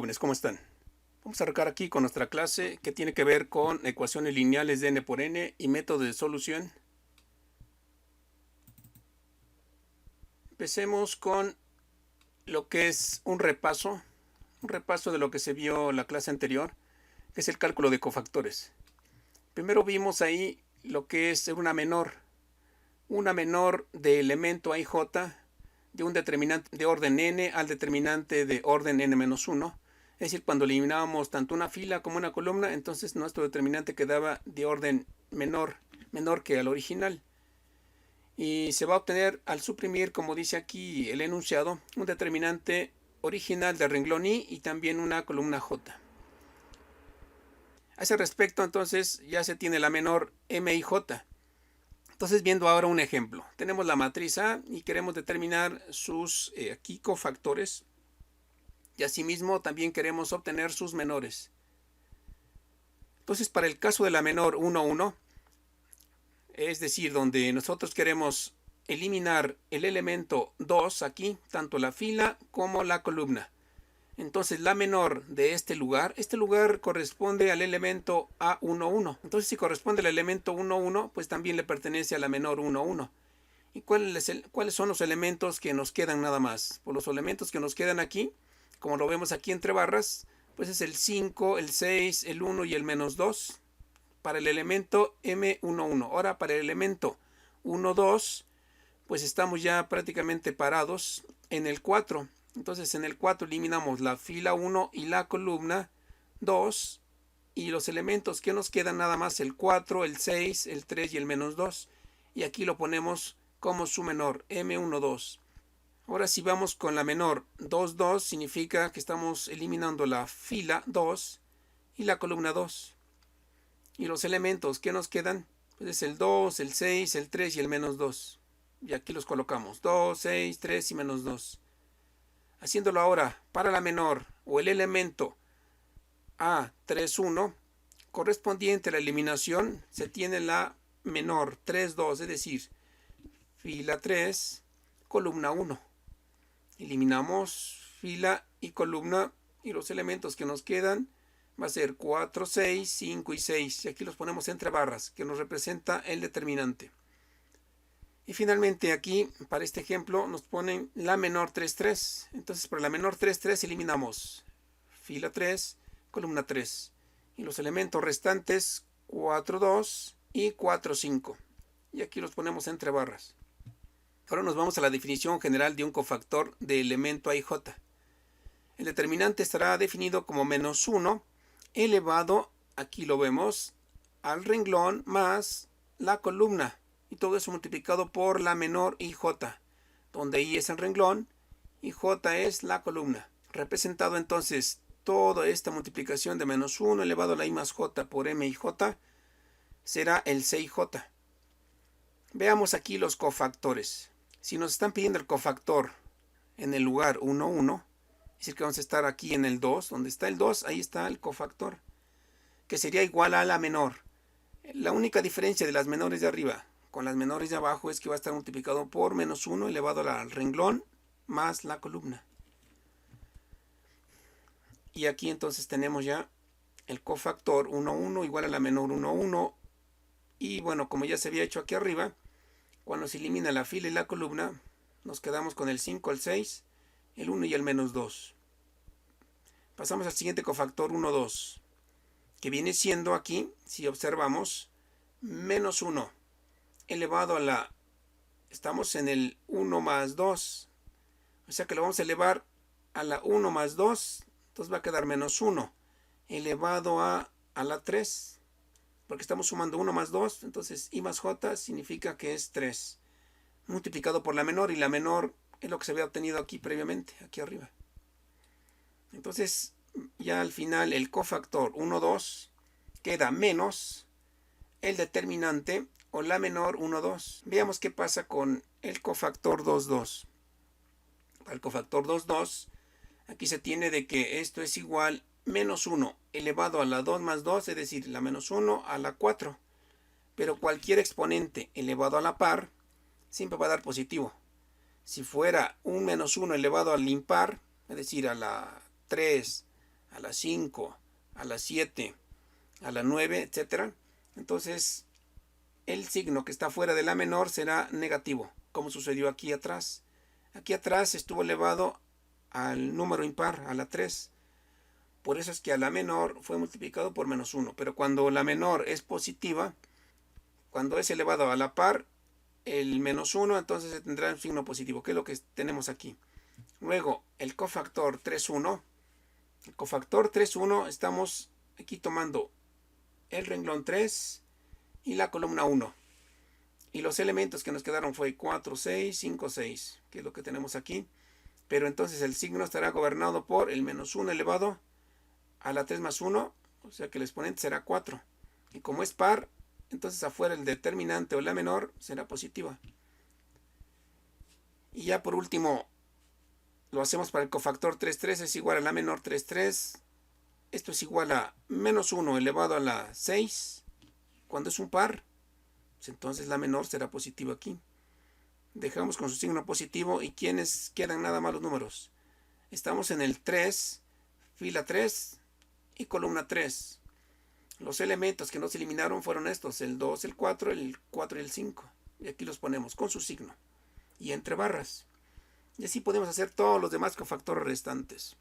jóvenes, ¿cómo están? Vamos a arrancar aquí con nuestra clase que tiene que ver con ecuaciones lineales de n por n y método de solución. Empecemos con lo que es un repaso de lo que se vio en la clase anterior, que es el cálculo de cofactores. Primero vimos ahí lo que es una menor de elemento a y j de un determinante de orden n al determinante de orden n-1. Es decir, cuando eliminábamos tanto una fila como una columna, entonces nuestro determinante quedaba de orden menor que el original. Y se va a obtener al suprimir, como dice aquí el enunciado, un determinante original de renglón i y también una columna j. A ese respecto, entonces, ya se tiene la menor m y j. Entonces, viendo ahora un ejemplo, tenemos la matriz A y queremos determinar sus aquí cofactores, y asimismo también queremos obtener sus menores. Entonces, para el caso de la menor 1, 1, es decir, donde nosotros queremos eliminar el elemento 2 aquí, tanto la fila como la columna. Entonces, la menor de este lugar corresponde al elemento A11. Entonces, si corresponde al elemento 11, pues también le pertenece a la menor 11. ¿Y cuáles son los elementos que nos quedan nada más? Pues los elementos que nos quedan aquí, como lo vemos aquí entre barras, pues es el 5, el 6, el 1 y el menos 2 para el elemento M11. Ahora, para el elemento 12, pues estamos ya prácticamente parados en el 4. Entonces, en el 4 eliminamos la fila 1 y la columna 2. Y los elementos que nos quedan nada más el 4, el 6, el 3 y el menos 2. Y aquí lo ponemos como su menor, M12. Ahora si vamos con la menor 2, 2, significa que estamos eliminando la fila 2 y la columna 2. Y los elementos que nos quedan, pues es el 2, el 6, el 3 y el menos 2. Y aquí los colocamos, 2, 6, 3 y menos 2. Haciéndolo ahora para la menor o el elemento A31, correspondiente a la eliminación, se tiene la menor 3, 2, es decir, fila 3, columna 1. Eliminamos fila y columna y los elementos que nos quedan va a ser 4, 6, 5 y 6. Y aquí los ponemos entre barras, que nos representa el determinante. Y finalmente aquí, para este ejemplo, nos ponen la menor 3, 3. Entonces, para la menor 3, 3 eliminamos fila 3, columna 3. Y los elementos restantes 4, 2 y 4, 5. Y aquí los ponemos entre barras. Ahora nos vamos a la definición general de un cofactor de elemento a y j. El determinante estará definido como menos 1 elevado, aquí lo vemos, al renglón más la columna. Y todo eso multiplicado por la menor ij, donde i es el renglón y j es la columna. Representado entonces toda esta multiplicación de menos 1 elevado a la i más j por m y j será el cij. Veamos aquí los cofactores. Si nos están pidiendo el cofactor en el lugar 1, 1, es decir que vamos a estar aquí en el 2, donde está el 2, ahí está el cofactor, que sería igual a la menor. La única diferencia de las menores de arriba con las menores de abajo es que va a estar multiplicado por menos 1 elevado al renglón más la columna. Y aquí entonces tenemos ya el cofactor 1, 1 igual a la menor 1, 1. Y bueno, como ya se había hecho aquí arriba, cuando se elimina la fila y la columna, nos quedamos con el 5, el 6, el 1 y el menos 2. Pasamos al siguiente cofactor 1, 2, que viene siendo aquí, si observamos, menos 1 elevado a la, estamos en el 1 más 2, o sea que lo vamos a elevar a la 1 más 2, entonces va a quedar menos 1 elevado a la 3, porque estamos sumando 1 más 2, entonces i más j significa que es 3, multiplicado por la menor, y la menor es lo que se había obtenido aquí previamente, aquí arriba. Entonces, ya al final el cofactor 1, 2 queda menos el determinante o la menor 1, 2. Veamos qué pasa con el cofactor 2, 2. Para el cofactor 2, 2, aquí se tiene de que esto es igual menos 1 elevado a la 2 más 2, es decir, la menos 1 a la 4. Pero cualquier exponente elevado a la par siempre va a dar positivo. Si fuera un menos 1 elevado al impar, es decir, a la 3, a la 5, a la 7, a la 9, etc. Entonces el signo que está fuera de la menor será negativo, como sucedió aquí atrás. Aquí atrás estuvo elevado al número impar, a la 3. Por eso es que a la menor fue multiplicado por menos 1. Pero cuando la menor es positiva, cuando es elevado a la par, el menos 1, entonces se tendrá un signo positivo, que es lo que tenemos aquí. Luego, el cofactor 3,1. El cofactor 3,1 estamos aquí tomando el renglón 3 y la columna 1. Y los elementos que nos quedaron fue 4, 6, 5, 6, que es lo que tenemos aquí. Pero entonces el signo estará gobernado por el menos 1 elevado a la 3 más 1, o sea que el exponente será 4. Y como es par, entonces afuera el determinante o la menor será positiva. Y ya por último, lo hacemos para el cofactor 3,3, es igual a la menor 3,3. Esto es igual a menos 1 elevado a la 6. Cuando es un par, pues entonces la menor será positiva aquí. Dejamos con su signo positivo y quienes quedan nada más los números. Estamos en el 3, fila 3 y columna 3. Los elementos que nos eliminaron fueron estos, el 2, el 4 y el 5. Y aquí los ponemos con su signo y entre barras. Y así podemos hacer todos los demás cofactores restantes.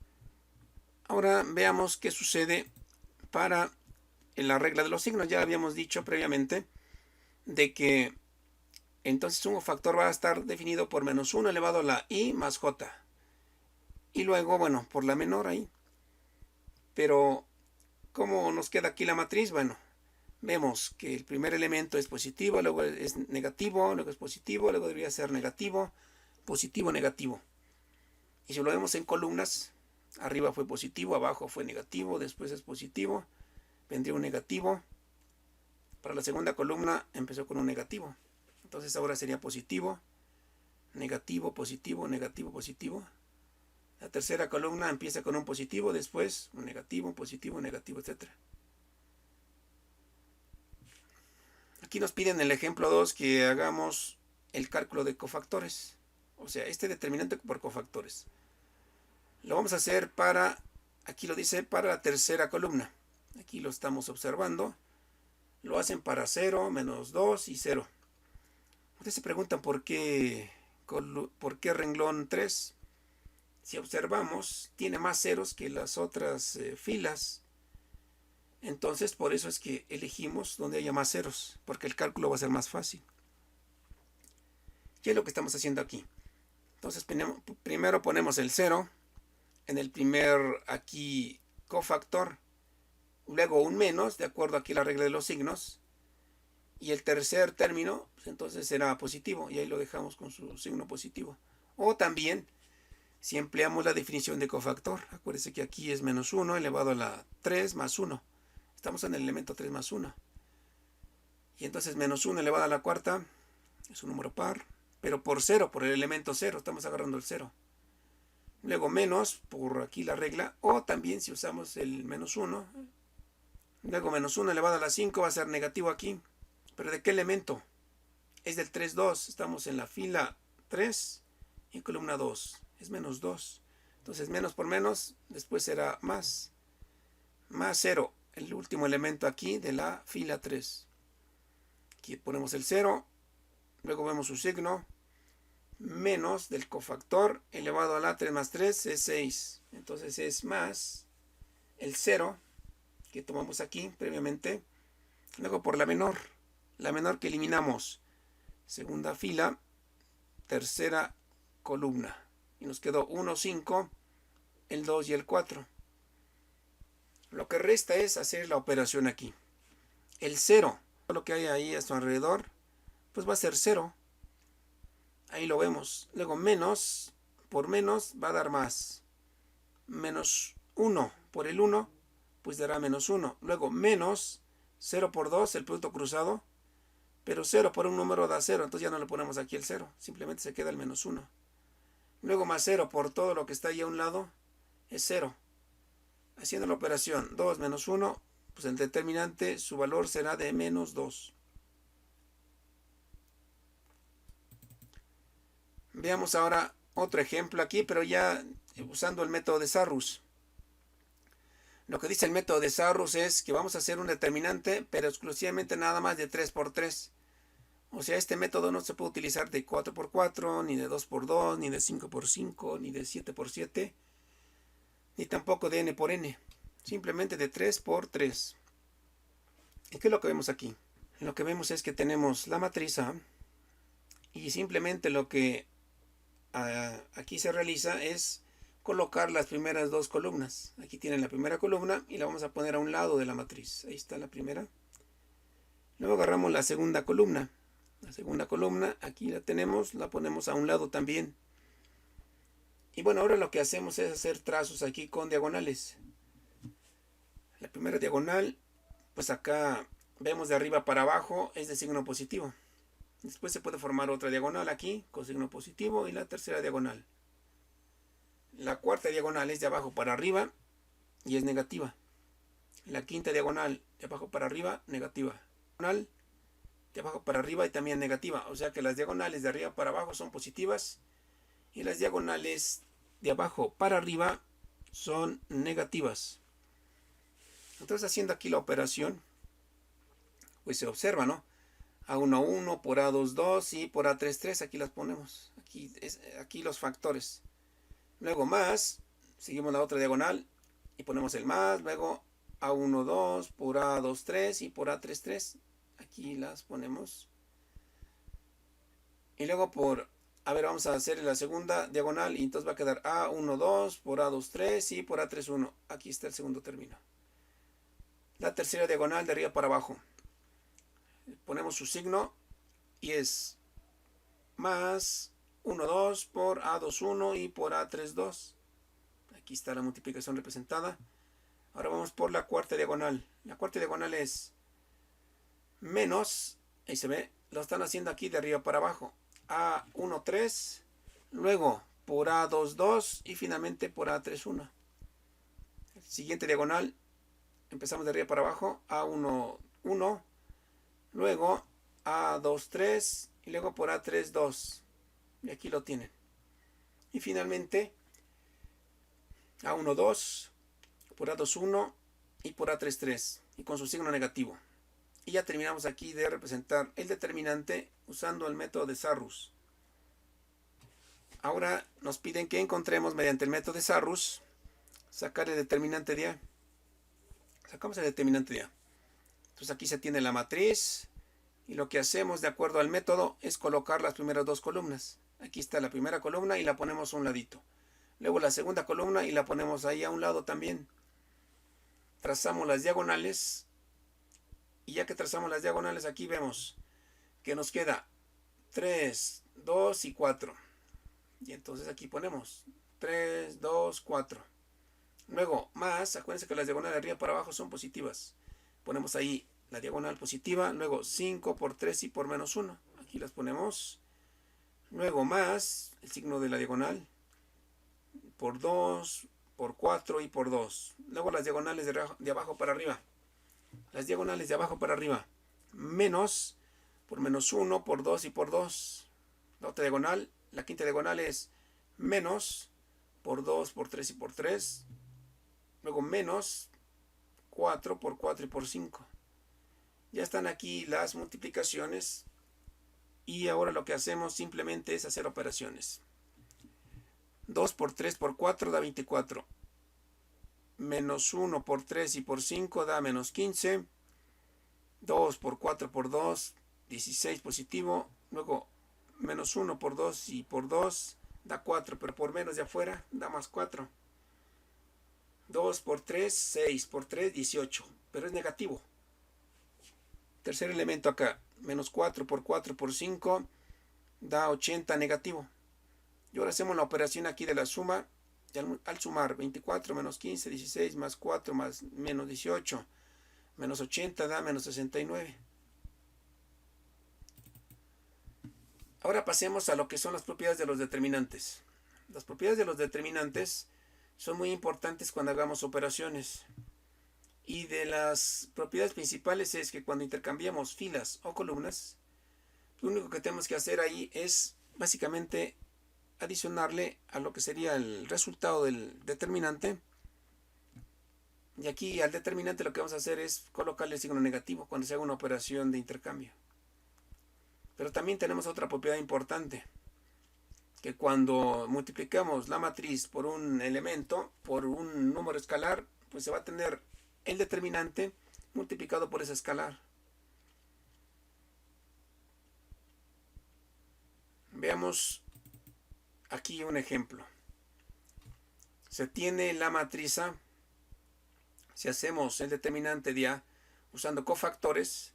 Ahora veamos qué sucede para la regla de los signos. Ya habíamos dicho previamente de que entonces un cofactor va a estar definido por menos 1 elevado a la i más j. Y luego, bueno, por la menor ahí. Pero, ¿cómo nos queda aquí la matriz? Bueno, vemos que el primer elemento es positivo, luego es negativo, luego es positivo, luego debería ser negativo, positivo, negativo. Y si lo vemos en columnas, arriba fue positivo, abajo fue negativo, después es positivo, vendría un negativo. Para la segunda columna empezó con un negativo. Entonces ahora sería positivo, negativo, positivo, negativo, positivo. La tercera columna empieza con un positivo, después un negativo, negativo, etc. Aquí nos piden en el ejemplo 2 que hagamos el cálculo de cofactores. O sea, este determinante por cofactores. Lo vamos a hacer para, aquí lo dice, para la tercera columna. Aquí lo estamos observando. Lo hacen para 0, menos 2 y 0. Ustedes se preguntan por qué renglón 3. Si observamos, tiene más ceros que las otras filas. Entonces, por eso es que elegimos donde haya más ceros, porque el cálculo va a ser más fácil. ¿Qué es lo que estamos haciendo aquí? Entonces, primero ponemos el 0 en el primer aquí cofactor, luego un menos, de acuerdo aquí a la regla de los signos, y el tercer término, pues entonces será positivo, y ahí lo dejamos con su signo positivo. O también, si empleamos la definición de cofactor, acuérdense que aquí es menos 1 elevado a la 3 más 1. Estamos en el elemento 3 más 1. Y entonces menos 1 elevado a la cuarta es un número par, pero por 0, por el elemento 0, estamos agarrando el 0. Luego menos, por aquí la regla, o también si usamos el menos 1. Luego menos 1 elevado a la 5 va a ser negativo aquí. ¿Pero de qué elemento? Es del 3, 2. Estamos en la fila 3 y columna 2. Es menos 2. Entonces menos por menos, después será más. Más 0, el último elemento aquí de la fila 3. Aquí ponemos el 0. Luego vemos su signo. Menos del cofactor elevado a la 3 más 3 es 6. Entonces es más el 0 que tomamos aquí previamente. Luego por la menor que eliminamos. Segunda fila, tercera columna. Y nos quedó 1, 5, el 2 y el 4. Lo que resta es hacer la operación aquí. El 0, lo que hay ahí a su alrededor, pues va a ser 0. Ahí lo vemos. Luego menos, por menos va a dar más. Menos 1 por el 1, pues dará menos 1. Luego menos 0 por 2, el producto cruzado. Pero 0 por un número da 0, entonces ya no le ponemos aquí el 0. Simplemente se queda el menos 1. Luego más 0 por todo lo que está ahí a un lado es 0. Haciendo la operación 2 menos 1, pues el determinante, su valor será de menos 2. Veamos ahora otro ejemplo aquí, pero ya usando el método de Sarrus. Lo que dice el método de Sarrus es que vamos a hacer un determinante, pero exclusivamente nada más de 3 por 3. O sea, este método no se puede utilizar de 4 por 4, ni de 2 por 2, ni de 5 por 5, ni de 7 por 7, ni tampoco de n por n. Simplemente de 3 por 3. ¿Y qué es lo que vemos aquí? Lo que vemos es que tenemos la matriz A y simplemente lo que aquí se realiza es colocar las primeras dos columnas. Aquí tienen la primera columna y la vamos a poner a un lado de la matriz. Ahí está la primera. Luego agarramos la segunda columna. La segunda columna, aquí la tenemos, la ponemos a un lado también. Y bueno, ahora lo que hacemos es hacer trazos aquí con diagonales. La primera diagonal, pues acá vemos de arriba para abajo, es de signo positivo. Después se puede formar otra diagonal aquí con signo positivo y la tercera diagonal. La cuarta diagonal es de abajo para arriba y es negativa. La quinta diagonal de abajo para arriba, negativa. Diagonal de abajo para arriba y también negativa. O sea que las diagonales de arriba para abajo son positivas y las diagonales de abajo para arriba son negativas. Entonces, haciendo aquí la operación, pues se observa, ¿no? A1, 1, por A2, 2 y por A3, 3. Aquí las ponemos. Aquí los factores. Luego más, seguimos la otra diagonal y ponemos el más. Luego A1, 2, por A2, 3 y por A3, 3. Aquí las ponemos. Y luego vamos a hacer la segunda diagonal y entonces va a quedar A1, 2, por A2, 3 y por A3, 1. Aquí está el segundo término. La tercera diagonal de arriba para abajo. Ponemos su signo y es más 1, 2 por A2, 1 y por A3, 2. Aquí está la multiplicación representada. Ahora vamos por la cuarta diagonal. La cuarta diagonal es menos, ahí se ve, lo están haciendo aquí de arriba para abajo. A1, 3, luego por A2, 2 y finalmente por A3, 1. Siguiente diagonal, empezamos de arriba para abajo. A1, 1, luego A2, 3 y luego por A3, 2. Y aquí lo tienen. Y finalmente A1, 2, por A2, 1 y por A3, 3. Y con su signo negativo. Y ya terminamos aquí de representar el determinante usando el método de Sarrus. Ahora nos piden que encontremos mediante el método de Sarrus sacar el determinante de A. Sacamos el determinante de A. Entonces aquí se tiene la matriz y lo que hacemos de acuerdo al método es colocar las primeras dos columnas. Aquí está la primera columna y la ponemos a un ladito. Luego la segunda columna y la ponemos ahí a un lado también. Trazamos las diagonales y ya que trazamos las diagonales aquí vemos que nos queda 3, 2 y 4. Y entonces aquí ponemos 3, 2, 4. Luego más, acuérdense que las diagonales de arriba para abajo son positivas. Ponemos ahí la diagonal positiva, luego 5 por 3 y por menos 1. Aquí las ponemos. Luego más, el signo de la diagonal, por 2, por 4 y por 2. Luego las diagonales de abajo para arriba. Las diagonales de abajo para arriba. Menos, por menos 1, por 2 y por 2. La otra diagonal, la quinta diagonal es menos, por 2, por 3 y por 3. Luego menos 4 por 4 y por 5. Ya están aquí las multiplicaciones. Y ahora lo que hacemos simplemente es hacer operaciones. 2 por 3 por 4 da 24. Menos 1 por 3 y por 5 da menos 15. 2 por 4 por 2, 16 positivo. Luego menos 1 por 2 y por 2 da 4, pero por menos de afuera da más 4. 2 por 3, 6 por 3, 18, pero es negativo. Tercer elemento acá, menos 4 por 4 por 5 da 80 negativo. Y ahora hacemos la operación aquí de la suma. Y al sumar 24 menos 15, 16 más 4 más menos 18 menos 80 da menos 69. Ahora pasemos a lo que son las propiedades de los determinantes. Las propiedades de los determinantes son muy importantes cuando hagamos operaciones. Y de las propiedades principales es que cuando intercambiamos filas o columnas, lo único que tenemos que hacer ahí es básicamente adicionarle a lo que sería el resultado del determinante Y aquí al determinante lo que vamos a hacer es colocarle el signo negativo cuando se haga una operación de intercambio. Pero también tenemos otra propiedad importante, que cuando multiplicamos la matriz por un elemento, por un número escalar, pues se va a tener el determinante multiplicado por ese escalar. Veamos aquí un ejemplo. Se tiene la matriz A. Si hacemos el determinante de A usando cofactores,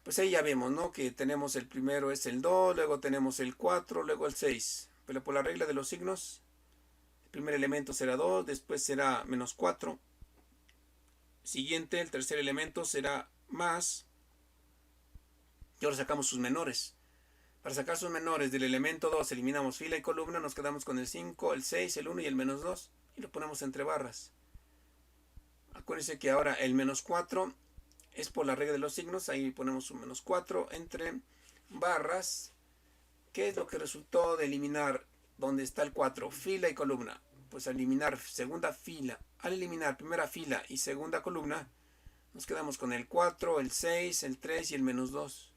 pues ahí ya vemos, ¿no?, que tenemos el primero es el 2, luego tenemos el 4, luego el 6. Pero por la regla de los signos, el primer elemento será 2, después será menos 4. Siguiente, el tercer elemento será más. Y ahora sacamos sus menores. Para sacar sus menores del elemento 2 eliminamos fila y columna, nos quedamos con el 5, el 6, el 1 y el menos 2 y lo ponemos entre barras. Acuérdense que ahora el menos 4 es por la regla de los signos, ahí ponemos un menos 4 entre barras. ¿Qué es lo que resultó de eliminar donde está el 4? Fila y columna. Pues al eliminar segunda fila, al eliminar primera fila y segunda columna, nos quedamos con el 4, el 6, el 3 y el menos 2.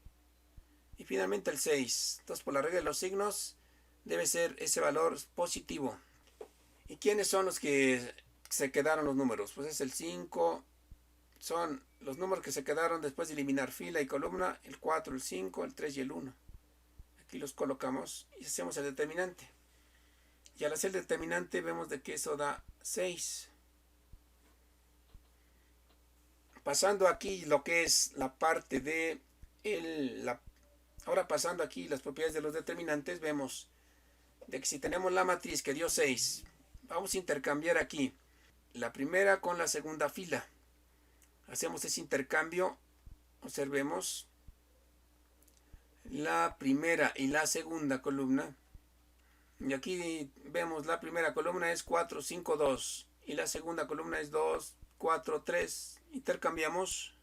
Y finalmente el 6. Entonces por la regla de los signos debe ser ese valor positivo. ¿Y quiénes son los que se quedaron los números? Pues es el 5. Son los números que se quedaron después de eliminar fila y columna. El 4, el 5, el 3 y el 1. Aquí los colocamos y hacemos el determinante. Y al hacer el determinante vemos de que eso da 6. Pasando aquí lo que es la parte de ahora pasando aquí las propiedades de los determinantes, vemos de que si tenemos la matriz que dio 6, vamos a intercambiar aquí la primera con la segunda fila. Hacemos ese intercambio, observemos la primera y la segunda columna. Y aquí vemos la primera columna es 4, 5, 2 y la segunda columna es 2, 4, 3. Intercambiamos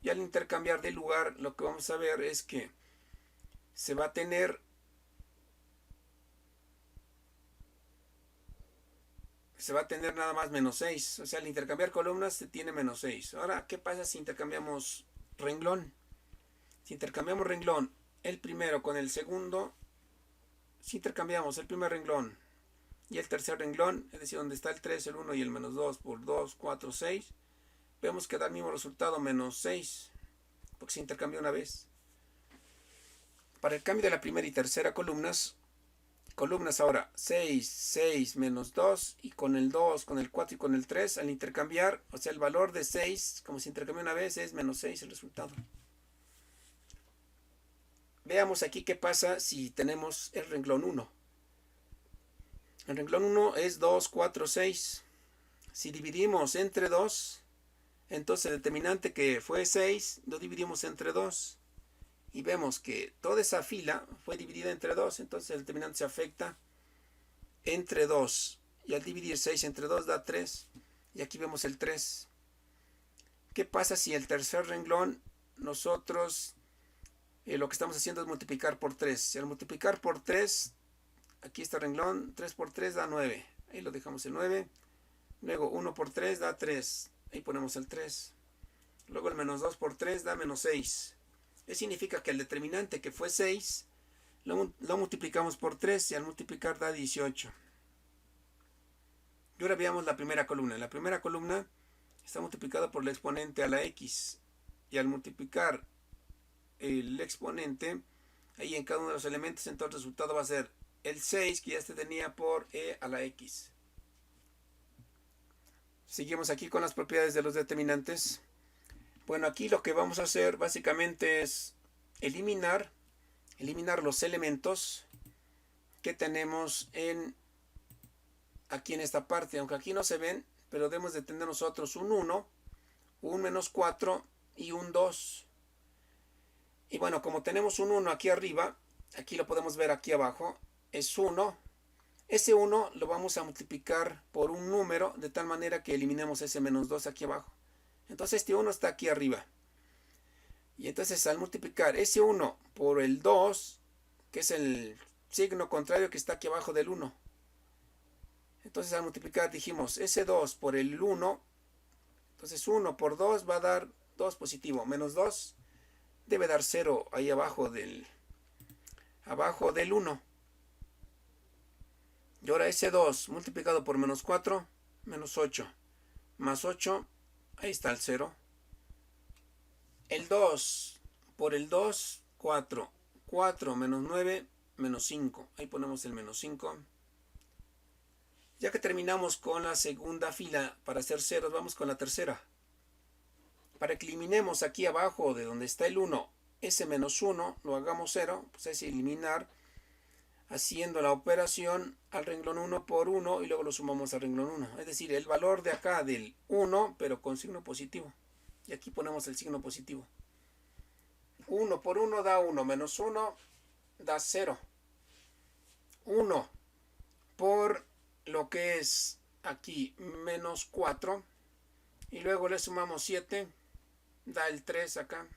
y al intercambiar de lugar lo que vamos a ver es que se va a tener nada más menos 6. O sea, al intercambiar columnas se tiene menos 6. Ahora, ¿qué pasa si intercambiamos renglón? Si intercambiamos renglón, el primero con el segundo, si intercambiamos el primer renglón y el tercer renglón, es decir, donde está el 3, el 1 y el menos 2 por 2, 4, 6, vemos que da el mismo resultado, menos 6, porque se intercambió una vez. Para el cambio de la primera y tercera columnas ahora 6, 6, menos 2, y con el 2, con el 4 y con el 3, al intercambiar, o sea, el valor de 6, como se intercambió una vez, es menos 6 el resultado. Veamos aquí qué pasa si tenemos el renglón 1. El renglón 1 es 2, 4, 6. Si dividimos entre 2, entonces el determinante que fue 6, lo dividimos entre 2. Y vemos que toda esa fila fue dividida entre 2, entonces el determinante se afecta entre 2. Y al dividir 6 entre 2 da 3. Y aquí vemos el 3. ¿Qué pasa si el tercer renglón nosotros lo que estamos haciendo es multiplicar por 3? Si al multiplicar por 3, aquí está el renglón, 3 por 3 da 9. Ahí lo dejamos el 9. Luego 1 por 3 da 3. Ahí ponemos el 3. Luego el menos 2 por 3 da menos 6. Eso significa que el determinante que fue 6 lo multiplicamos por 3 y al multiplicar da 18. Y ahora veamos la primera columna. La primera columna está multiplicada por el exponente a la x. Y al multiplicar el exponente, ahí en cada uno de los elementos, entonces el resultado va a ser el 6 que ya se tenía por e a la x. Seguimos aquí con las propiedades de los determinantes. Bueno, aquí lo que vamos a hacer básicamente es eliminar los elementos que tenemos aquí en esta parte. Aunque aquí no se ven, pero debemos de tener nosotros un 1, un menos 4 y un 2. Y bueno, como tenemos un 1 aquí arriba, aquí lo podemos ver aquí abajo, es 1. Ese 1 lo vamos a multiplicar por un número de tal manera que eliminemos ese menos 2 aquí abajo. Entonces este 1 está aquí arriba. Y entonces al multiplicar ese 1 por el 2, que es el signo contrario que está aquí abajo del 1. Entonces al multiplicar dijimos ese 2 por el 1, Entonces 1 por 2 va a dar 2 positivo, menos 2 debe dar 0 ahí abajo del 1. Y ahora ese 2 multiplicado por menos 4, menos 8, más 8, ahí está el 0. El 2 por el 2, 4. 4 menos 9, menos 5. Ahí ponemos el menos 5. Ya que terminamos con la segunda fila para hacer ceros, vamos con la tercera. Para que eliminemos aquí abajo de donde está el 1, ese menos 1, lo hagamos 0, pues es eliminar haciendo la operación al renglón 1 por 1 y luego lo sumamos al renglón 1. Es decir, el valor de acá del 1, pero con signo positivo. Y aquí ponemos el signo positivo. 1 por 1 da 1, menos 1 da 0. 1 por lo que es aquí menos 4. Y luego le sumamos 7, da el 3 acá.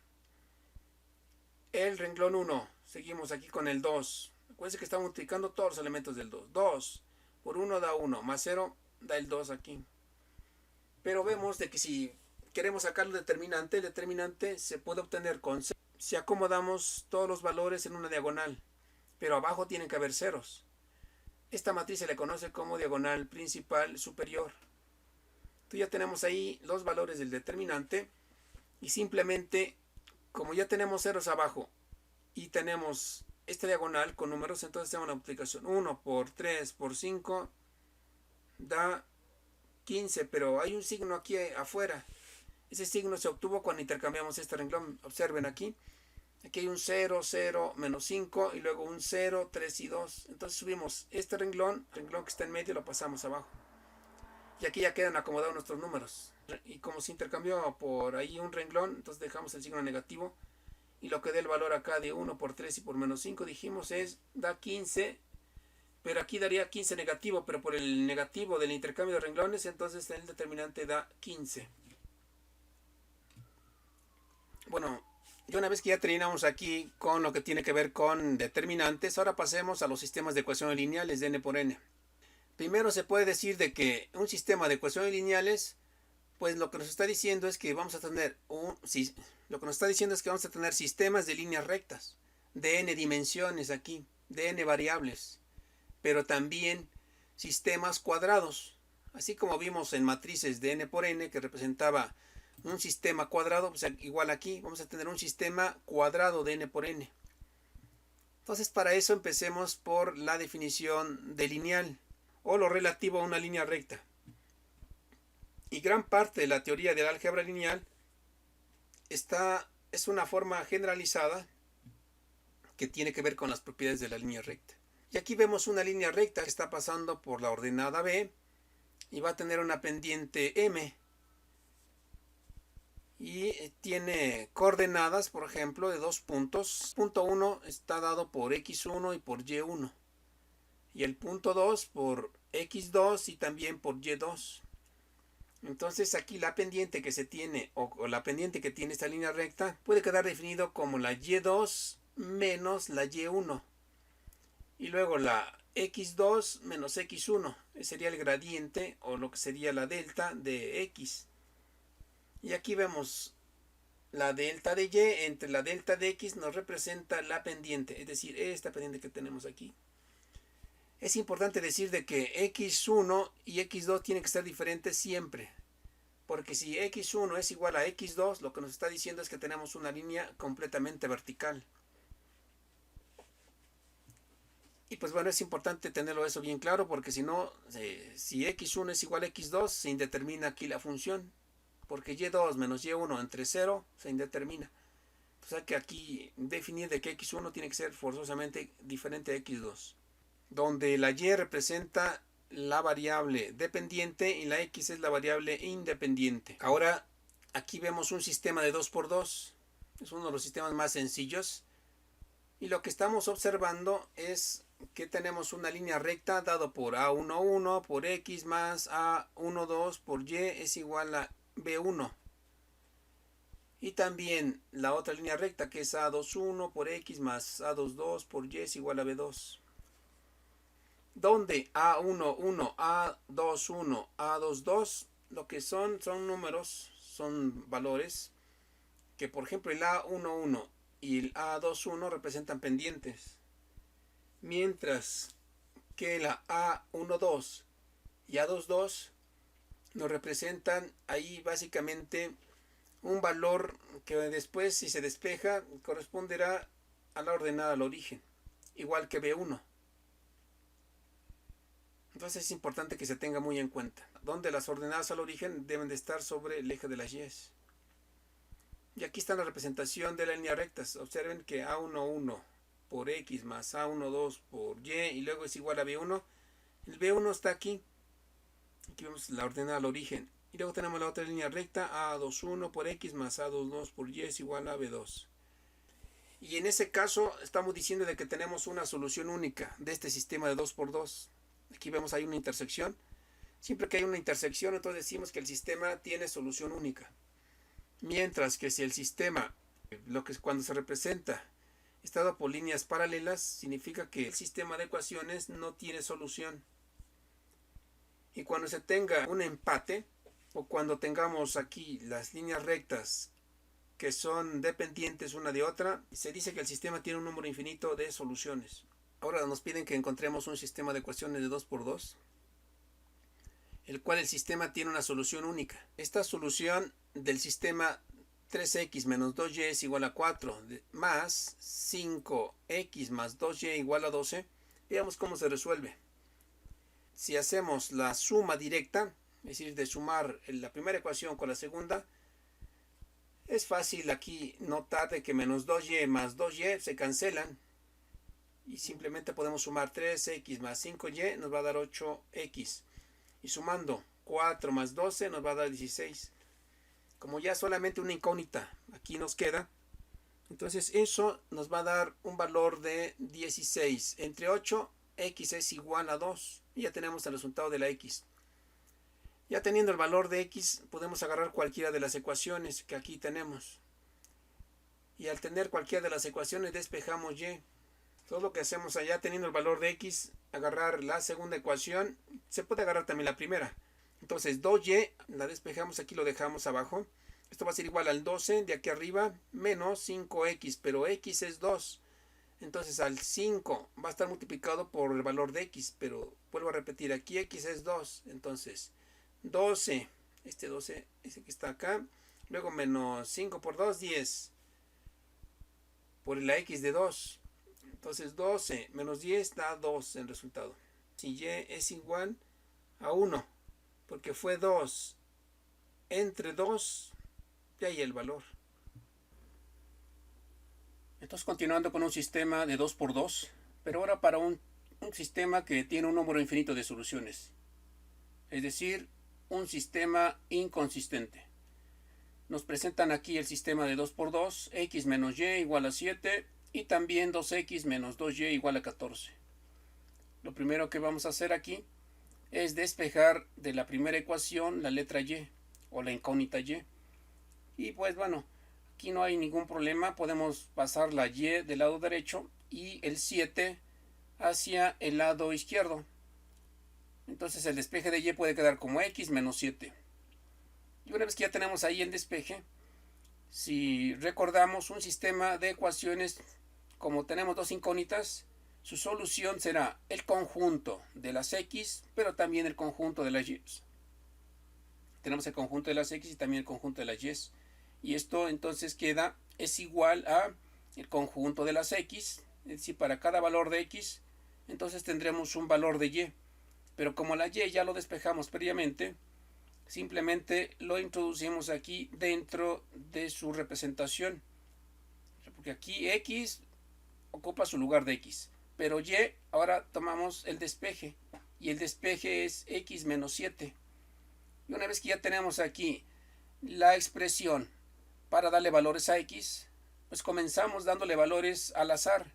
El renglón 1, seguimos aquí con el 2. Acuérdense que estamos multiplicando todos los elementos del 2. 2 por 1 da 1, más 0 da el 2 aquí. Pero vemos de que si queremos sacar el determinante se puede obtener con 0. Si acomodamos todos los valores en una diagonal, pero abajo tienen que haber ceros. Esta matriz se le conoce como diagonal principal superior. Entonces ya tenemos ahí los valores del determinante y simplemente, como ya tenemos ceros abajo y tenemos esta diagonal con números, entonces hacemos la multiplicación. 1 por 3 por 5 da 15, pero hay un signo aquí afuera. Ese signo se obtuvo cuando intercambiamos este renglón. Observen aquí. Aquí hay un 0, 0, menos 5 y luego un 0, 3 y 2. Entonces subimos este renglón que está en medio, lo pasamos abajo. Y aquí ya quedan acomodados nuestros números. Y como se intercambió por ahí un renglón, entonces dejamos el signo negativo. Y lo que dé el valor acá de 1 por 3 y por menos 5, dijimos, da 15. Pero aquí daría 15 negativo, pero por el negativo del intercambio de renglones, entonces el determinante da 15. Bueno, y una vez que ya terminamos aquí con lo que tiene que ver con determinantes, ahora pasemos a los sistemas de ecuaciones lineales de n por n. Primero se puede decir de que un sistema de ecuaciones lineales, pues lo que nos está diciendo es que vamos a tener sistemas de líneas rectas de n dimensiones aquí, de n variables, pero también sistemas cuadrados, así como vimos en matrices de n por n que representaba un sistema cuadrado, pues igual aquí vamos a tener un sistema cuadrado de n por n. Entonces para eso empecemos por la definición de lineal o lo relativo a una línea recta. Y gran parte de la teoría del álgebra lineal es una forma generalizada que tiene que ver con las propiedades de la línea recta. Y aquí vemos una línea recta que está pasando por la ordenada B y va a tener una pendiente M. Y tiene coordenadas, por ejemplo, de 2 puntos. El punto 1 está dado por x1 y por y1. Y el punto 2 por x2 y también por y2. Entonces aquí la pendiente que se tiene, o la pendiente que tiene esta línea recta, puede quedar definido como la y2 menos la y1. Y luego la x2 menos x1. Ese sería el gradiente o lo que sería la delta de x. Y aquí vemos la delta de y entre la delta de x nos representa la pendiente, es decir, esta pendiente que tenemos aquí. Es importante decir de que x1 y x2 tienen que ser diferentes siempre, porque si x1 es igual a x2, lo que nos está diciendo es que tenemos una línea completamente vertical. Y pues bueno, es importante tenerlo eso bien claro, porque si no, si x1 es igual a x2, se indetermina aquí la función, porque y2 menos y1 entre 0 se indetermina. O sea que aquí definir de que x1 tiene que ser forzosamente diferente a x2, donde la y representa la variable dependiente y la x es la variable independiente. Ahora aquí vemos un sistema de 2×2, es uno de los sistemas más sencillos, y lo que estamos observando es que tenemos una línea recta dado por a11 por x más a12 por y es igual a b1. Y también la otra línea recta que es a21 por x más a22 por y es igual a b2. Donde a11, a21, a22 lo que son números, son valores que, por ejemplo, el A11 y el A21 representan pendientes, mientras que la A12 y A22 nos representan ahí básicamente un valor que después, si se despeja, corresponderá a la ordenada al origen, igual que B1. Entonces es importante que se tenga muy en cuenta, donde las ordenadas al origen deben de estar sobre el eje de las Y. Y aquí está la representación de las líneas rectas. Observen que A11 por X más A12 por Y y luego es igual a B1. El B1 está aquí. Aquí vemos la ordenada al origen. Y luego tenemos la otra línea recta, A21 por X más A22 por Y es igual a B2. Y en ese caso estamos diciendo de que tenemos una solución única de este sistema de 2×2. Aquí vemos ahí una intersección. Siempre que hay una intersección, entonces decimos que el sistema tiene solución única. Mientras que si el sistema, cuando se representa, está dado por líneas paralelas, significa que el sistema de ecuaciones no tiene solución. Y cuando se tenga un empate, o cuando tengamos aquí las líneas rectas que son dependientes una de otra, se dice que el sistema tiene un número infinito de soluciones. Ahora nos piden que encontremos un sistema de ecuaciones de 2×2, el cual el sistema tiene una solución única. Esta solución del sistema 3x menos 2y es igual a 4 más 5x más 2y igual a 12. Veamos cómo se resuelve. Si hacemos la suma directa, es decir, de sumar la primera ecuación con la segunda, es fácil aquí notar de que menos 2y más 2y se cancelan y simplemente podemos sumar 3x más 5y nos va a dar 8x y sumando 4 más 12 nos va a dar 16. Como ya solamente una incógnita aquí nos queda, entonces eso nos va a dar un valor de 16. Entre 8, x es igual a 2 y ya tenemos el resultado de la x. Ya teniendo el valor de x, podemos agarrar cualquiera de las ecuaciones que aquí tenemos. Y al tener cualquiera de las ecuaciones, despejamos y. Todo lo que hacemos allá, teniendo el valor de x, agarrar la segunda ecuación, se puede agarrar también la primera. Entonces 2y, la despejamos aquí, lo dejamos abajo. Esto va a ser igual al 12 de aquí arriba, menos 5x, pero x es 2. Entonces al 5 va a estar multiplicado por el valor de x, pero vuelvo a repetir, aquí x es 2. Entonces 12, este 12, ese que está acá, luego menos 5 por 2, 10, por la x de 2. Entonces 12 menos 10 da 2 en resultado. Si y es igual a 1, porque fue 2 entre 2, de ahí el valor. Entonces continuando con un sistema de 2×2, pero ahora para un sistema que tiene un número infinito de soluciones. Es decir, un sistema inconsistente. Nos presentan aquí el sistema de 2×2, x menos y igual a 7 y también 2x menos 2y igual a 14. Lo primero que vamos a hacer aquí es despejar de la primera ecuación la letra y o la incógnita y. Y pues bueno, aquí no hay ningún problema, podemos pasar la y del lado derecho y el 7 hacia el lado izquierdo. Entonces el despeje de y puede quedar como x menos 7. Y una vez que ya tenemos ahí el despeje, si recordamos un sistema de ecuaciones, como tenemos dos incógnitas, su solución será el conjunto de las x, pero también el conjunto de las y. Tenemos el conjunto de las x y también el conjunto de las y. Y esto entonces es igual a el conjunto de las x, es decir, para cada valor de x, entonces tendremos un valor de y. Pero como la y ya lo despejamos previamente, simplemente lo introducimos aquí dentro de su representación. Porque aquí x ocupa su lugar de x. Pero y, ahora tomamos el despeje. Y el despeje es x menos 7. Y una vez que ya tenemos aquí la expresión para darle valores a x, pues comenzamos dándole valores al azar.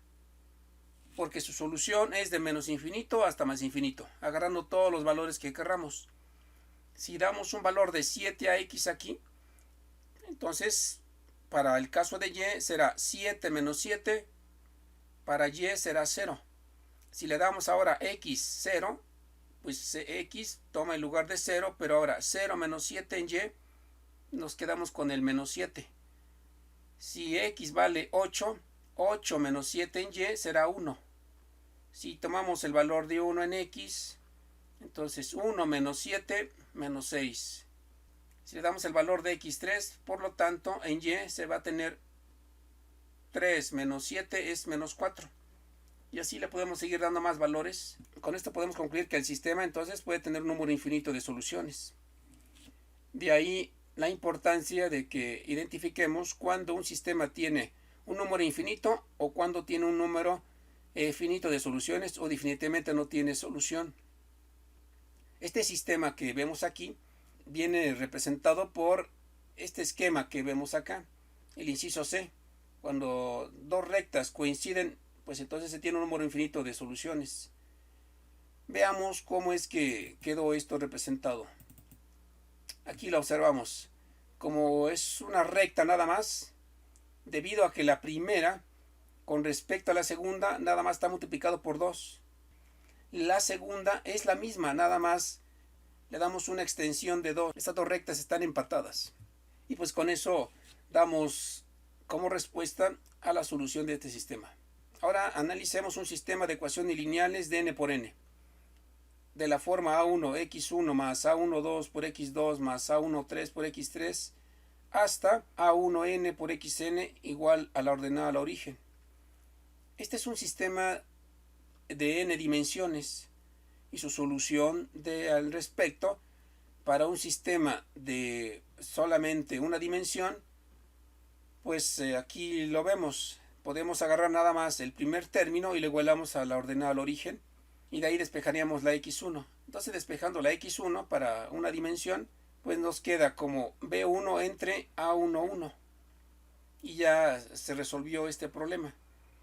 Porque su solución es de menos infinito hasta más infinito, agarrando todos los valores que querramos. Si damos un valor de 7 a x aquí, entonces para el caso de y será 7 menos 7, para y será 0. Si le damos ahora x 0, pues x toma el lugar de 0, pero ahora 0 menos 7 en y nos quedamos con el menos 7. Si x vale 8, 8 menos 7 en y será 1. Si tomamos el valor de 1 en x, entonces 1 menos 7 menos 6. Si le damos el valor de x3, por lo tanto en y se va a tener 3 menos 7 es menos 4. Y así le podemos seguir dando más valores. Con esto podemos concluir que el sistema entonces puede tener un número infinito de soluciones. De ahí la importancia de que identifiquemos cuando un sistema tiene un número infinito o cuando tiene un número finito de soluciones o definitivamente no tiene solución. Este sistema que vemos aquí viene representado por este esquema que vemos acá, el inciso C. Cuando dos rectas coinciden, pues entonces se tiene un número infinito de soluciones. Veamos cómo es que quedó esto representado. Aquí lo observamos. Como es una recta nada más, debido a que la primera con respecto a la segunda nada más está multiplicado por 2. La segunda es la misma, nada más le damos una extensión de 2. Estas dos rectas están empatadas. Y pues con eso damos como respuesta a la solución de este sistema. Ahora analicemos un sistema de ecuaciones lineales de n por n. De la forma a1 x1 más a12 por x2 más a13 por x3 hasta a1n por xn igual a la ordenada al origen. Este es un sistema de n dimensiones y su solución al respecto para un sistema de solamente una dimensión, pues aquí lo vemos. Podemos agarrar nada más el primer término y le igualamos a la ordenada al origen y de ahí despejaríamos la x1. Entonces despejando la x1 para una dimensión, pues nos queda como b1 entre a11 y ya se resolvió este problema.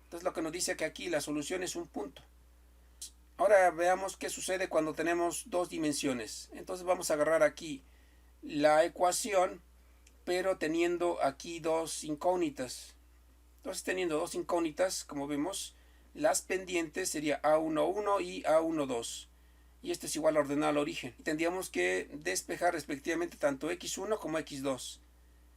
Entonces lo que nos dice que aquí la solución es un punto. Ahora veamos qué sucede cuando tenemos dos dimensiones. Entonces vamos a agarrar aquí la ecuación, pero teniendo aquí dos incógnitas. Entonces teniendo dos incógnitas, como vemos, las pendientes sería a11 y a12. Y esto es igual a ordenada al origen. Y tendríamos que despejar respectivamente tanto x1 como x2.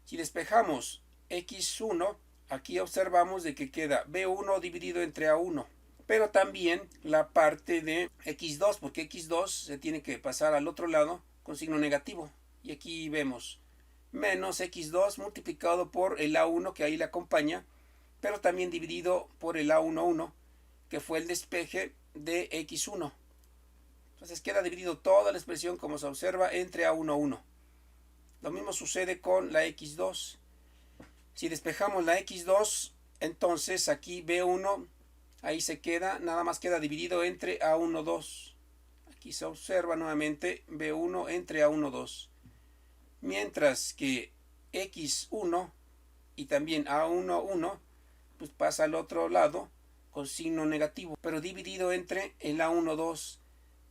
Si despejamos x1, aquí observamos de que queda b1 dividido entre a1. Pero también la parte de x2, porque x2 se tiene que pasar al otro lado con signo negativo. Y aquí vemos menos x2 multiplicado por el a1 que ahí le acompaña, pero también dividido por el a11, que fue el despeje de x1. Entonces queda dividido toda la expresión, como se observa, entre a11. Lo mismo sucede con la x2. Si despejamos la x2, entonces aquí b1, ahí se queda, nada más queda dividido entre a12. Aquí se observa nuevamente b1 entre a12. Mientras que x1 y también a11, pues pasa al otro lado con signo negativo, pero dividido entre el a12,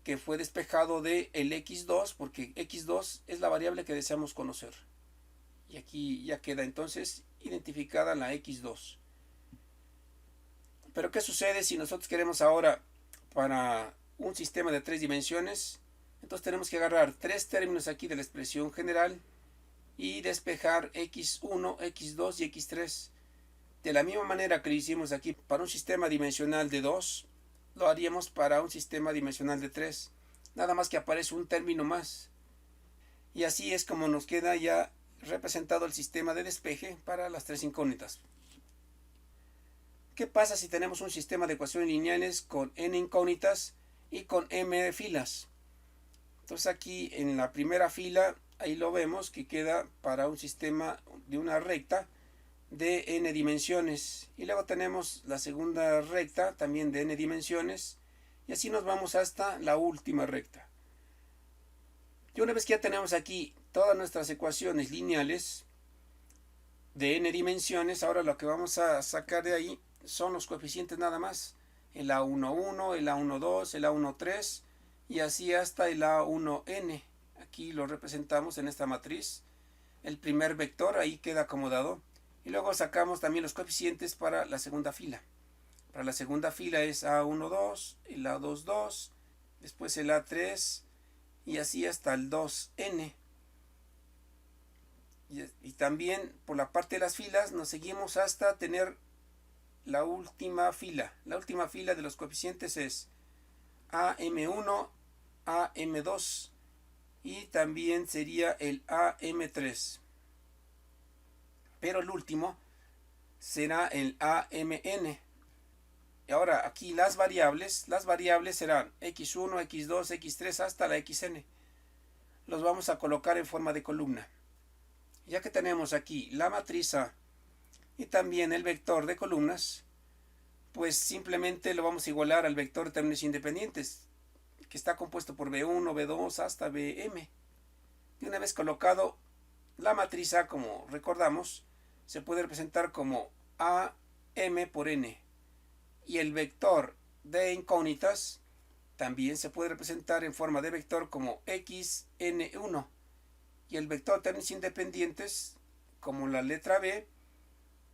que fue despejado de el x2, porque x2 es la variable que deseamos conocer. Y aquí ya queda entonces identificada la x2. Pero ¿qué sucede si nosotros queremos ahora para un sistema de tres dimensiones? Entonces tenemos que agarrar tres términos aquí de la expresión general y despejar x1, x2 y x3. De la misma manera que lo hicimos aquí para un sistema dimensional de 2, lo haríamos para un sistema dimensional de 3. Nada más que aparece un término más. Y así es como nos queda ya representado el sistema de despeje para las tres incógnitas. ¿Qué pasa si tenemos un sistema de ecuaciones lineales con n incógnitas y con m filas? Entonces aquí en la primera fila, ahí lo vemos que queda para un sistema de una recta de n dimensiones. Y luego tenemos la segunda recta también de n dimensiones. Y así nos vamos hasta la última recta. Y una vez que ya tenemos aquí todas nuestras ecuaciones lineales de n dimensiones, ahora lo que vamos a sacar de ahí son los coeficientes nada más. El a11, el a12, el a13 y así hasta el a1n. Aquí lo representamos en esta matriz. El primer vector ahí queda acomodado. Y luego sacamos también los coeficientes para la segunda fila. Para la segunda fila es a12, el a22, después el a3 y así hasta el 2n. Y también por la parte de las filas nos seguimos hasta tener la última fila. La última fila de los coeficientes es AM1, AM2 y también sería el AM3. Pero el último será el AMN. Y ahora aquí las variables serán x1, x2, x3 hasta la xn. Los vamos a colocar en forma de columna. Ya que tenemos aquí la matriz A y también el vector de columnas, pues simplemente lo vamos a igualar al vector de términos independientes, que está compuesto por B1, B2 hasta Bm. Y una vez colocado la matriz A, como recordamos, se puede representar como AM por n. Y el vector de incógnitas también se puede representar en forma de vector como xn1. Y el vector de términos independientes como la letra B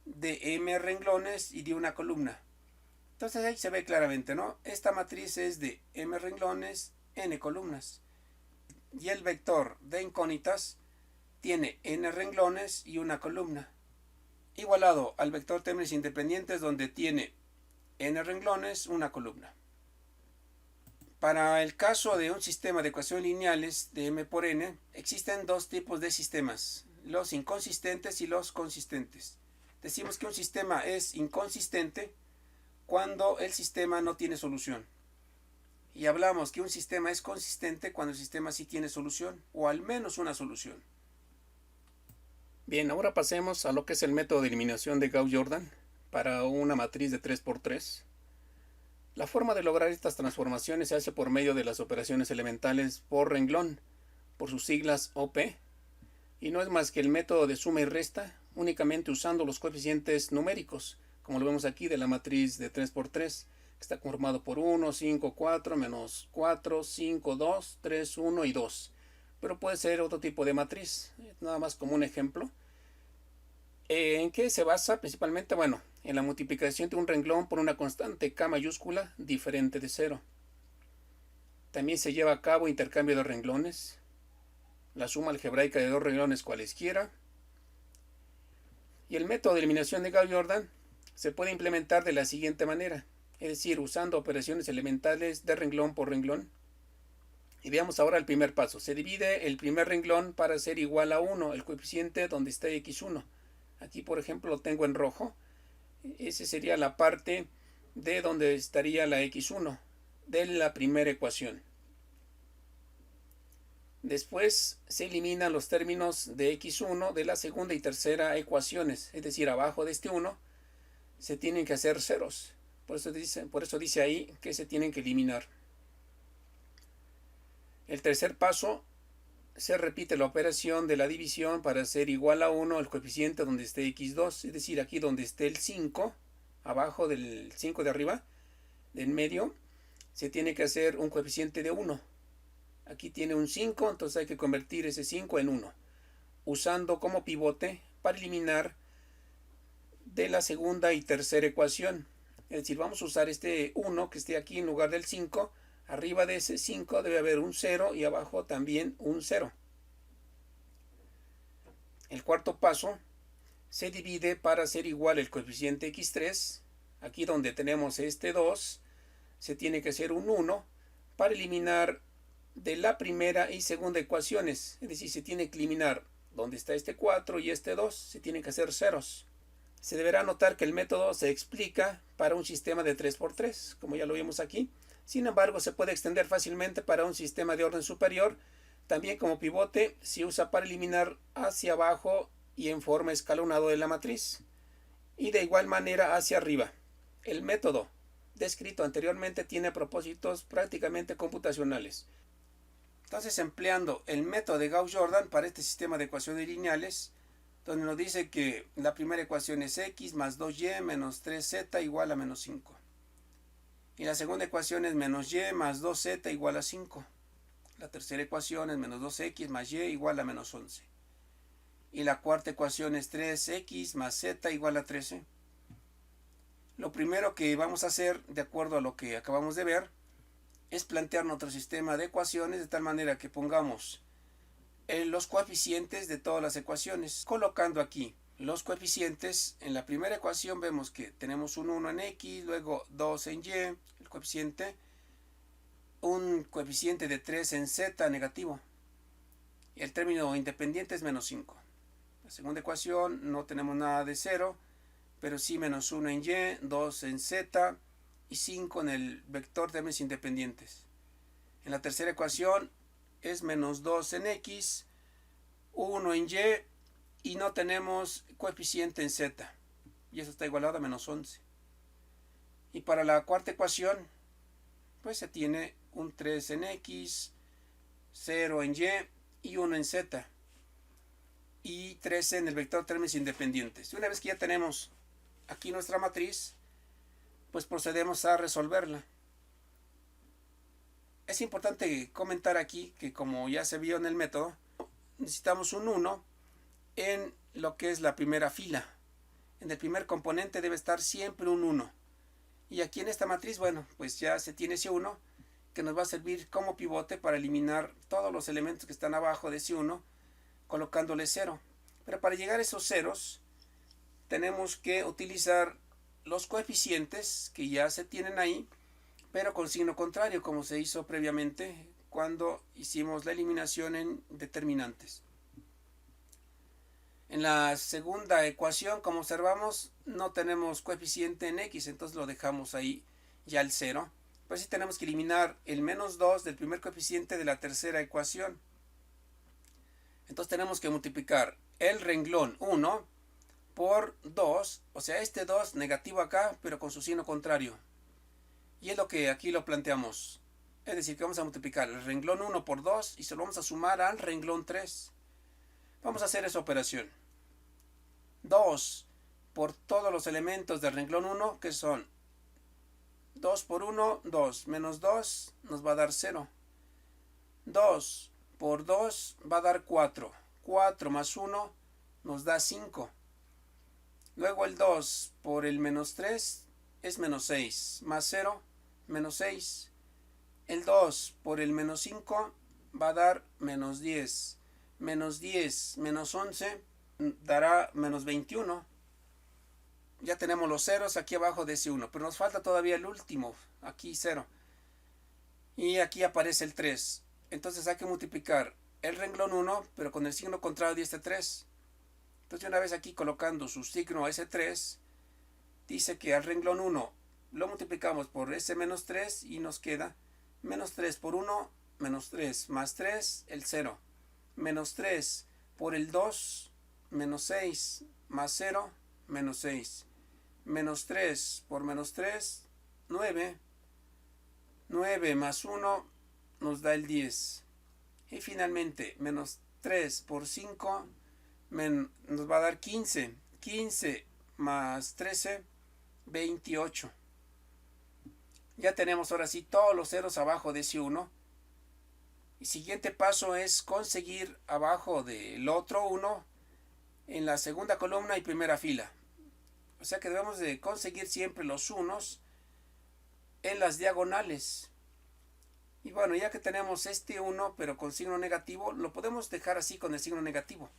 de m renglones y de una columna. Entonces ahí se ve claramente, ¿no? Esta matriz es de m renglones, n columnas. Y el vector de incógnitas tiene n renglones y una columna. Igualado al vector de términos independientes donde tiene n renglones, una columna. Para el caso de un sistema de ecuaciones lineales de m por n, existen dos tipos de sistemas, los inconsistentes y los consistentes. Decimos que un sistema es inconsistente cuando el sistema no tiene solución. Y hablamos que un sistema es consistente cuando el sistema sí tiene solución, o al menos una solución. Bien, ahora pasemos a lo que es el método de eliminación de Gauss-Jordan para una matriz de 3×3. La forma de lograr estas transformaciones se hace por medio de las operaciones elementales por renglón, por sus siglas OP, y no es más que el método de suma y resta, únicamente usando los coeficientes numéricos, como lo vemos aquí de la matriz de 3×3, que está conformado por 1, 5, 4, menos 4, 5, 2, 3, 1 y 2. Pero puede ser otro tipo de matriz, nada más como un ejemplo. ¿En qué se basa principalmente? Bueno, en la multiplicación de un renglón por una constante K mayúscula diferente de 0. También se lleva a cabo intercambio de renglones, la suma algebraica de dos renglones cualesquiera. Y el método de eliminación de Gauss-Jordan se puede implementar de la siguiente manera, es decir, usando operaciones elementales de renglón por renglón. Y veamos ahora el primer paso. Se divide el primer renglón para ser igual a 1, el coeficiente donde está x1. Aquí, por ejemplo, lo tengo en rojo. Esa sería la parte de donde estaría la x1 de la primera ecuación. Después se eliminan los términos de x1 de la segunda y tercera ecuaciones. Es decir, abajo de este 1 se tienen que hacer ceros. Por eso dice ahí que se tienen que eliminar. El tercer paso, se repite la operación de la división para hacer igual a 1 el coeficiente donde esté x2, es decir, aquí donde esté el 5, abajo del 5 de arriba, de en medio, se tiene que hacer un coeficiente de 1. Aquí tiene un 5, entonces hay que convertir ese 5 en 1, usando como pivote para eliminar de la segunda y tercera ecuación. Es decir, vamos a usar este 1 que esté aquí en lugar del 5. Arriba de ese 5 debe haber un 0 y abajo también un 0. El cuarto paso se divide para hacer igual el coeficiente x3. Aquí donde tenemos este 2, se tiene que hacer un 1 para eliminar de la primera y segunda ecuaciones. Es decir, se tiene que eliminar donde está este 4 y este 2, se tienen que hacer ceros. Se deberá notar que el método se explica para un sistema de 3×3, como ya lo vimos aquí. Sin embargo, se puede extender fácilmente para un sistema de orden superior. También como pivote se usa para eliminar hacia abajo y en forma escalonado de la matriz. Y de igual manera hacia arriba. El método descrito anteriormente tiene propósitos prácticamente computacionales. Entonces, empleando el método de Gauss-Jordan para este sistema de ecuaciones lineales, donde nos dice que la primera ecuación es x más 2y menos 3z igual a menos 5. Y la segunda ecuación es menos y más 2z igual a 5. La tercera ecuación es menos 2x más y igual a menos 11. Y la cuarta ecuación es 3x más z igual a 13. Lo primero que vamos a hacer, de acuerdo a lo que acabamos de ver, es plantear nuestro sistema de ecuaciones de tal manera que pongamos los coeficientes de todas las ecuaciones. Colocando aquí los coeficientes, en la primera ecuación vemos que tenemos un 1 en x, luego 2 en y, el coeficiente, un coeficiente de 3 en z negativo, y el término independiente es menos 5. La segunda ecuación no tenemos nada de 0, pero sí menos 1 en y, 2 en z y 5 en el vector de términos independientes. En la tercera ecuación es menos 2 en x, 1 en y no tenemos coeficiente en z, y eso está igualado a menos 11. Y para la cuarta ecuación, pues se tiene un 3 en x, 0 en y 1 en z, y 13 en el vector de términos independientes. Y una vez que ya tenemos aquí nuestra matriz, pues procedemos a resolverla. Es importante comentar aquí que, como ya se vio en el método, necesitamos un 1 en lo que es la primera fila. En el primer componente debe estar siempre un 1. Y aquí en esta matriz, bueno, pues ya se tiene ese 1 que nos va a servir como pivote para eliminar todos los elementos que están abajo de ese 1, colocándole 0. Pero para llegar a esos ceros, tenemos que utilizar los coeficientes que ya se tienen ahí, pero con signo contrario, como se hizo previamente cuando hicimos la eliminación en determinantes. En la segunda ecuación, como observamos, no tenemos coeficiente en x, entonces lo dejamos ahí ya el 0. Pues sí tenemos que eliminar el menos 2 del primer coeficiente de la tercera ecuación. Entonces tenemos que multiplicar el renglón 1 por 2, o sea, este 2 negativo acá, pero con su signo contrario. Y es lo que aquí lo planteamos. Es decir, que vamos a multiplicar el renglón 1 por 2 y se lo vamos a sumar al renglón 3. Vamos a hacer esa operación. 2 por todos los elementos del renglón 1, que son 2 por 1, 2, menos 2 nos va a dar 0. 2 por 2 va a dar 4. 4 más 1 nos da 5. Luego el 2 por el menos 3 es menos 6. Más 0, menos 6. El 2 por el menos 5 va a dar menos 10. Menos 10 menos 11 dará menos 21. Ya tenemos los ceros aquí abajo de ese 1, pero nos falta todavía el último, aquí 0. Y aquí aparece el 3. Entonces hay que multiplicar el renglón 1, pero con el signo contrario de este 3. Entonces una vez aquí colocando su signo a ese 3, dice que al renglón 1 lo multiplicamos por ese menos 3 y nos queda menos 3 por 1, menos 3 más 3, el 0. Menos 3 por el 2, menos 6 más 0, menos 6. Menos 3 por menos 3, 9. 9 más 1 nos da el 10. Y finalmente, menos 3 por 5 nos va a dar 15. 15 más 13, 28. Ya tenemos ahora sí todos los ceros abajo de ese 1. Y siguiente paso es conseguir abajo del otro 1 en la segunda columna y primera fila. O sea que debemos de conseguir siempre los unos en las diagonales. Y bueno, ya que tenemos este 1 pero con signo negativo, lo podemos dejar así con el signo negativo.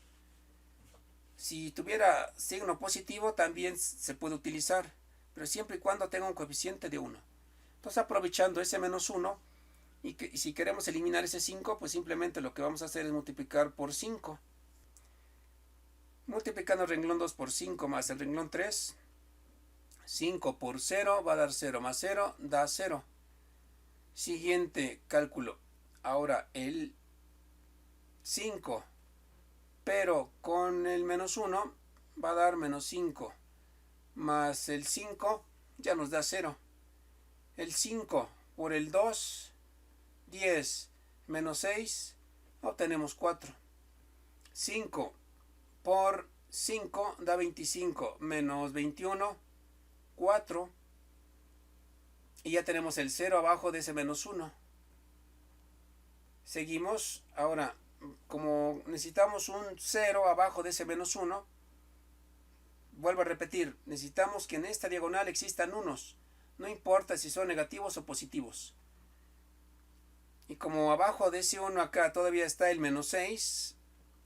Si tuviera signo positivo también se puede utilizar, pero siempre y cuando tenga un coeficiente de 1. Entonces, aprovechando ese menos 1, y si queremos eliminar ese 5, pues simplemente lo que vamos a hacer es multiplicar por 5. Multiplicando el renglón 2 por 5 más el renglón 3, 5 por 0 va a dar 0 más 0 da 0. Siguiente cálculo. Ahora el 5, pero con el menos 1 va a dar menos 5. Más el 5 ya nos da 0. El 5 por el 2, 10 menos 6, obtenemos 4. 5 por 5 da 25, menos 21, 4. Y ya tenemos el 0 abajo de ese menos 1. Seguimos. Ahora, como necesitamos un 0 abajo de ese menos 1, vuelvo a repetir, necesitamos que en esta diagonal existan unos. No importa si son negativos o positivos. Y como abajo de ese 1 acá todavía está el menos 6,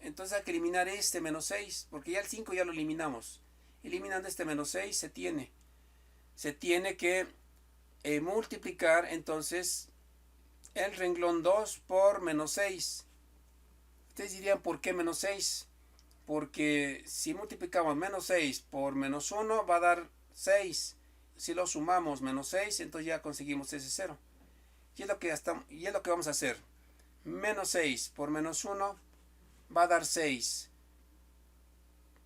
entonces hay que eliminar este menos 6, porque ya el 5 ya lo eliminamos. Eliminando este menos 6 se tiene que multiplicar entonces el renglón 2 por menos 6. Ustedes dirían, ¿por qué menos 6? Porque si multiplicamos menos 6 por menos 1 va a dar 6. Si lo sumamos menos 6, entonces ya conseguimos ese 0. Y es lo que vamos a hacer. Menos 6 por menos 1 va a dar 6.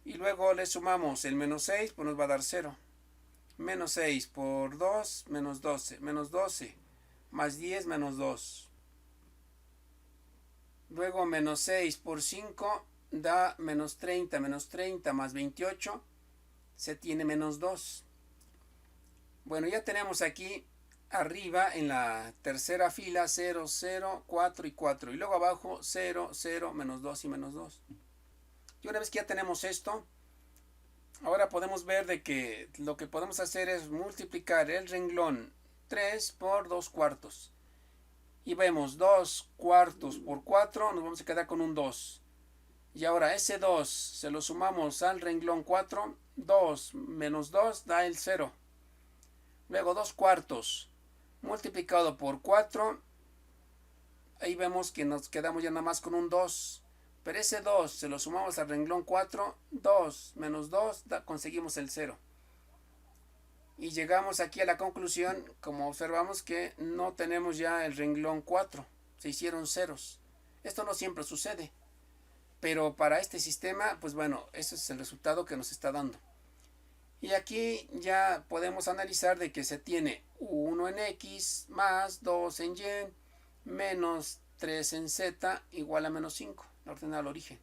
Y luego le sumamos el menos 6, pues nos va a dar 0. Menos 6 por 2, menos 12. Menos 12 más 10, menos 2. Luego menos 6 por 5 da menos 30. Menos 30 más 28 se tiene menos 2. Bueno, ya tenemos aquí arriba en la tercera fila 0, 0, 4 y 4. Y luego abajo 0, 0, menos 2 y menos 2. Y una vez que ya tenemos esto, ahora podemos ver de que lo que podemos hacer es multiplicar el renglón 3 por 2 cuartos. Y vemos 2 cuartos por 4, nos vamos a quedar con un 2. Y ahora ese 2 se lo sumamos al renglón 4, 2 menos 2 da el 0. Luego 2 cuartos multiplicado por 4, ahí vemos que nos quedamos ya nada más con un 2. Pero ese 2 se lo sumamos al renglón 4, 2 menos 2, conseguimos el 0. Y llegamos aquí a la conclusión, como observamos que no tenemos ya el renglón 4, se hicieron ceros. Esto no siempre sucede, pero para este sistema, pues bueno, ese es el resultado que nos está dando. Y aquí ya podemos analizar de que se tiene 1 en X más 2 en Y menos 3 en Z igual a menos 5, la ordenada al origen.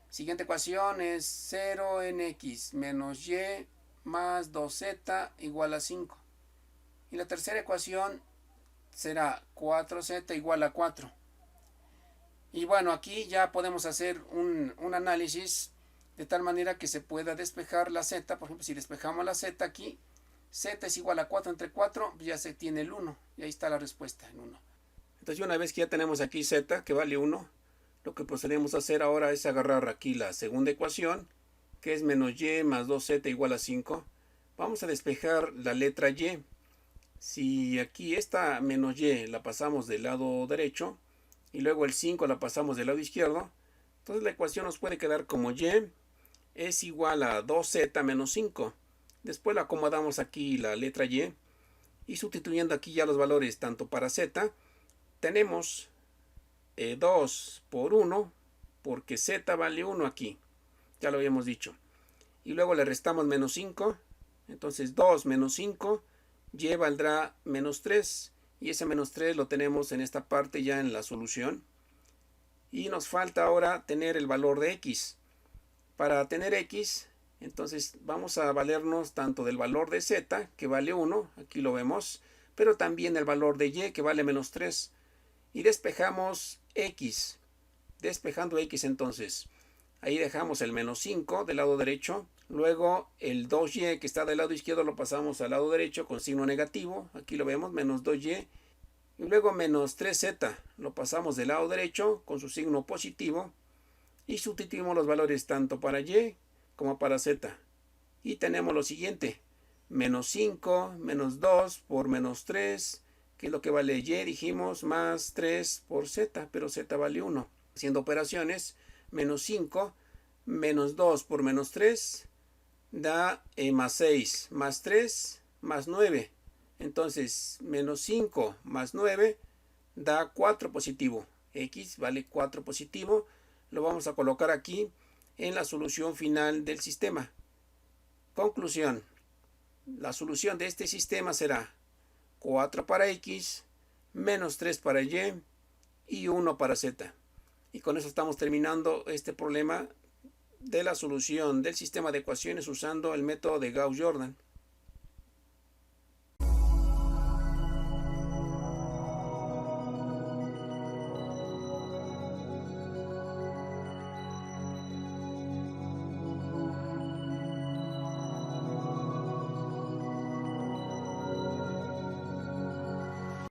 Siguiente ecuación es 0 en X menos Y más 2Z igual a 5. Y la tercera ecuación será 4Z igual a 4. Y bueno, aquí ya podemos hacer un análisis de tal manera que se pueda despejar la Z. Por ejemplo, si despejamos la Z aquí, Z es igual a 4 entre 4, ya se tiene el 1. Y ahí está la respuesta en 1. Entonces, una vez que ya tenemos aquí Z, que vale 1, lo que procedemos a hacer ahora es agarrar aquí la segunda ecuación, que es menos Y más 2Z igual a 5. Vamos a despejar la letra Y. Si aquí esta menos Y la pasamos del lado derecho, y luego el 5 la pasamos del lado izquierdo, entonces la ecuación nos puede quedar como Y es igual a 2Z menos 5. Después la acomodamos aquí la letra y sustituyendo aquí ya los valores tanto para Z, tenemos 2 por 1, porque Z vale 1 aquí, ya lo habíamos dicho. Y luego le restamos menos 5, entonces 2 menos 5, Y valdrá menos 3, y ese menos 3 lo tenemos en esta parte ya en la solución. Y nos falta ahora tener el valor de X. Para tener X, entonces vamos a valernos tanto del valor de Z, que vale 1, aquí lo vemos, pero también el valor de Y, que vale menos 3. Y despejamos X. Despejando X entonces, ahí dejamos el menos 5 del lado derecho. Luego el 2Y que está del lado izquierdo lo pasamos al lado derecho con signo negativo. Aquí lo vemos, menos 2Y. Y luego menos 3Z lo pasamos del lado derecho con su signo positivo. Y sustituimos los valores tanto para Y como para Z. Y tenemos lo siguiente. Menos 5, menos 2 por menos 3, que es lo que vale Y, dijimos, más 3 por Z, pero Z vale 1. Haciendo operaciones, menos 5, menos 2 por menos 3, da más 6, más 3, más 9. Entonces, menos 5 más 9 da 4 positivo. X vale 4 positivo. Lo vamos a colocar aquí en la solución final del sistema. Conclusión. La solución de este sistema será 4 para X, menos 3 para Y 1 para Z. Y con eso estamos terminando este problema de la solución del sistema de ecuaciones usando el método de Gauss-Jordan.